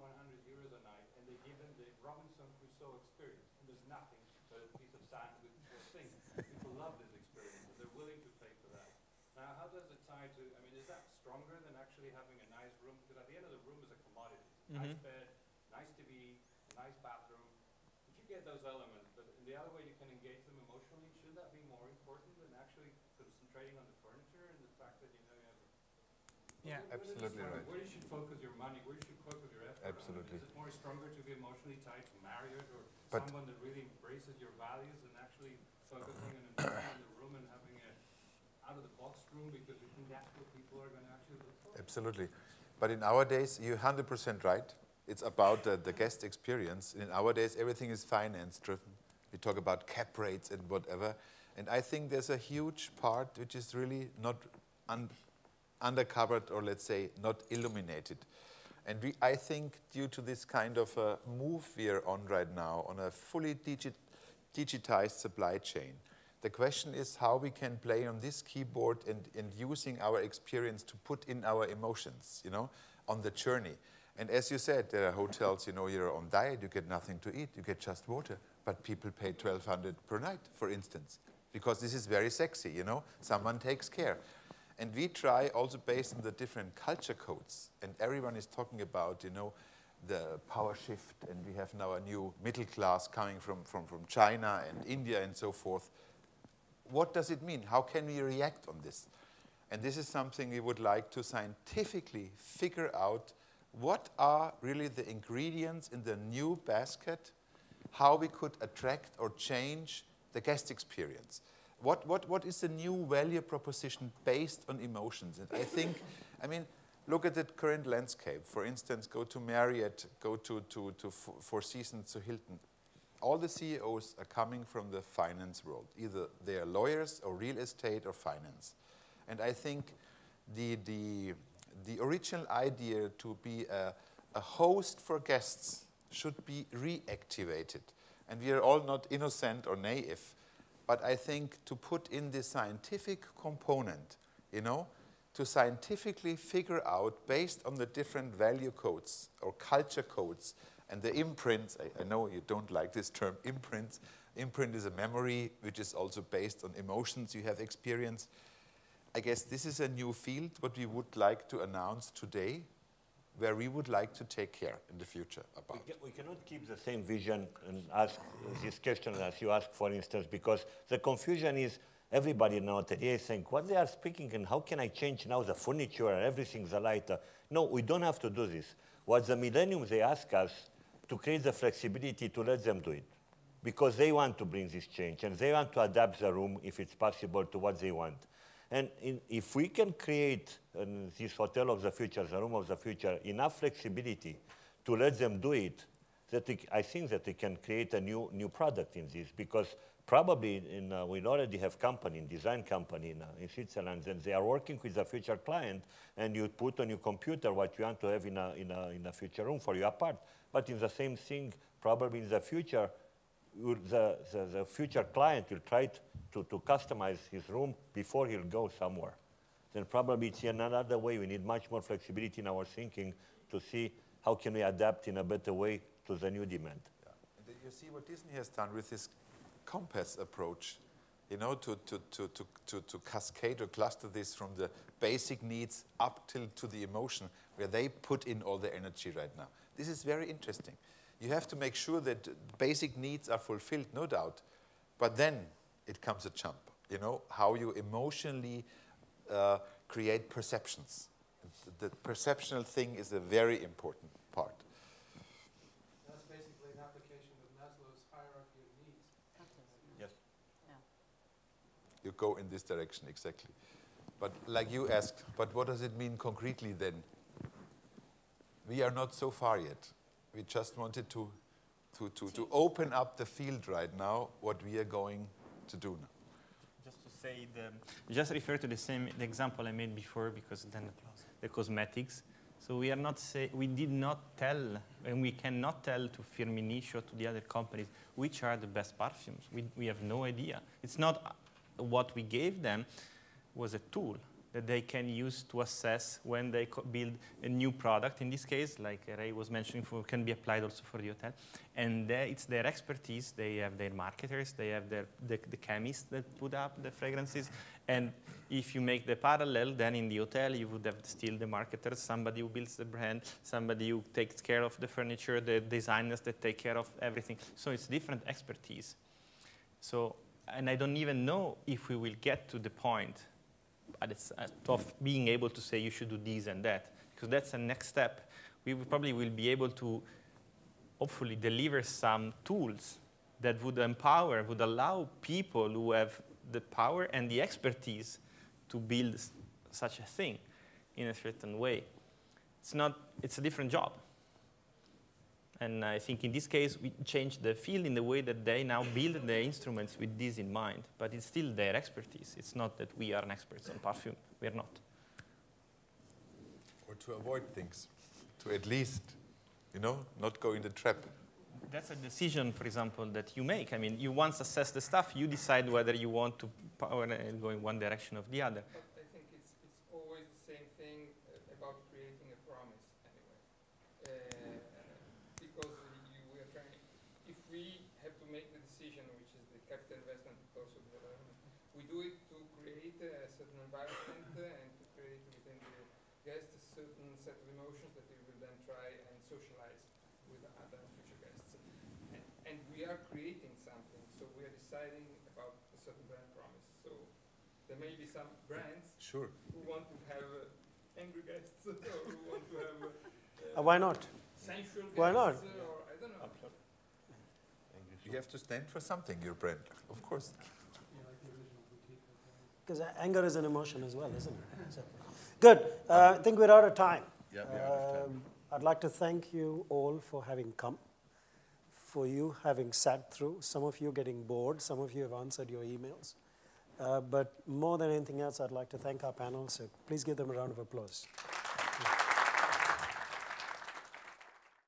euros a night, and they give them the Robinson Crusoe experience. And there's nothing but a piece of sand with four things. People love this experience, and they're willing to pay for that. Now, how does it tie to, I mean, is that stronger than actually having a nice room? Because at the end of the room is a commodity. Nice bed, nice TV, nice bathroom. If you get those elements, but in the other way you can engage them emotionally, should that be more important than actually concentrating on the furniture and the fact that you know you have Absolutely right. where you should focus your money, where you should focus your effort. Absolutely. Is it more stronger to be emotionally tied to Marriott or But- someone that really embraces your values and actually focusing on investing in the room and having a out-of-the-box room because you think that's what people are going to actually look for? Absolutely. But in our days, you're 100% right. It's about the guest experience. In our days, everything is finance-driven. We talk about cap rates and whatever. And I think there's a huge part which is really not undercovered, or let's say not illuminated. And I think due to this kind of move we are on right now, on a fully digitized supply chain, the question is how we can play on this keyboard and using our experience to put in our emotions, you know, on the journey. And as you said, there are hotels, you know, you're on diet, you get nothing to eat, you get just water. But people pay 1,200 per night, for instance, because this is very sexy, you know, someone takes care. And we try also based on the different culture codes. And everyone is talking about, you know, the power shift. And we have now a new middle class coming from China and India and so forth. What does it mean? How can we react on this? And this is something we would like to scientifically figure out. What are really the ingredients in the new basket? How we could attract or change the guest experience. What is the new value proposition based on emotions? And I think, I mean, look at the current landscape. For instance, go to Marriott, go to Four Seasons, to Hilton. All the CEOs are coming from the finance world. Either they are lawyers or real estate or finance. And I think the original idea to be a host for guests should be reactivated. And we are all not innocent or naive. But I think to put in the scientific component, you know, to scientifically figure out, based on the different value codes or culture codes and the imprints, I know you don't like this term, imprints. Imprint is a memory which is also based on emotions you have experienced. I guess this is a new field, what we would like to announce today, where we would like to take care in the future about. We cannot keep the same vision and ask this question as you ask, for instance, because the confusion is everybody now today is saying, what they are speaking and how can I change now the furniture and everything's a lighter? No, we don't have to do this. What the millennium, they ask us to create the flexibility to let them do it, because they want to bring this change and they want to adapt the room, if it's possible, to what they want. And if we can create this hotel of the future, the room of the future, enough flexibility to let them do it, I think that they can create a new product in this, because probably we already have company, design company in Switzerland, and they are working with a future client, and you put on your computer what you want to have in a future room for your apart. But in the same thing, probably in the future, the future client will try to customize his room before he'll go somewhere. Then probably it's another way. We need much more flexibility in our thinking to see how can we adapt in a better way to the new demand. Yeah. And you see what Disney has done with this compass approach, you know, to cascade or cluster this from the basic needs up to the emotion, where they put in all the energy right now. This is very interesting. You have to make sure that basic needs are fulfilled, no doubt, but then it comes a jump, you know, how you emotionally create perceptions. The perceptional thing is a very important part. That's basically an application of Maslow's hierarchy of needs. Yes. Yeah. You go in this direction, exactly. But like you asked, but what does it mean concretely then? We are not so far yet. We just wanted to open up the field right now, what we are going to do now. Just to say, just refer to the example I made before, because then the cosmetics. So we did not tell, and we cannot tell to Firmenich or to the other companies which are the best perfumes. We have no idea. It's not what we gave them was a tool that they can use to assess when they build a new product. In this case, like Ray was mentioning, can be applied also for the hotel. And it's their expertise. They have their marketers. They have the chemists that put up the fragrances. And if you make the parallel, then in the hotel, you would have still the marketers, somebody who builds the brand, somebody who takes care of the furniture, the designers that take care of everything. So it's different expertise. So, and I don't even know if we will get to the point of being able to say you should do this and that, because that's the next step. We probably will be able to hopefully deliver some tools that would empower, would allow people who have the power and the expertise to build such a thing in a certain way. It's a different job. And I think in this case, we changed the field in the way that they now build the instruments with this in mind. But it's still their expertise. It's not that we are experts on perfume. We are not. Or to avoid things. To at least, you know, not go in the trap. That's a decision, for example, that you make. I mean, you once assess the stuff, you decide whether you want to go in one direction or the other. But I think it's always the same thing about creating a promise anyway. Because we are trying, if we have to make the decision, which is the capital investment because of the development, we do it to create a certain environment and to create within the guests a certain set of emotions that we will then try and socialize with other future guests. And we are creating something, so we are deciding about a certain brand promise. So there may be some brands Sure. who want to have angry guests or who want to have Why not? sensual guests. Why not? Or I don't know. You have to stand for something, your brand, of course. Yeah, like the original Because anger is an emotion as well, isn't it? So, good. I think we're out of time. Yeah, we're out of time. I'd like to thank you all for having come, for you having sat through, some of you getting bored, some of you have answered your emails. But more than anything else, I'd like to thank our panel, so please give them a round of applause.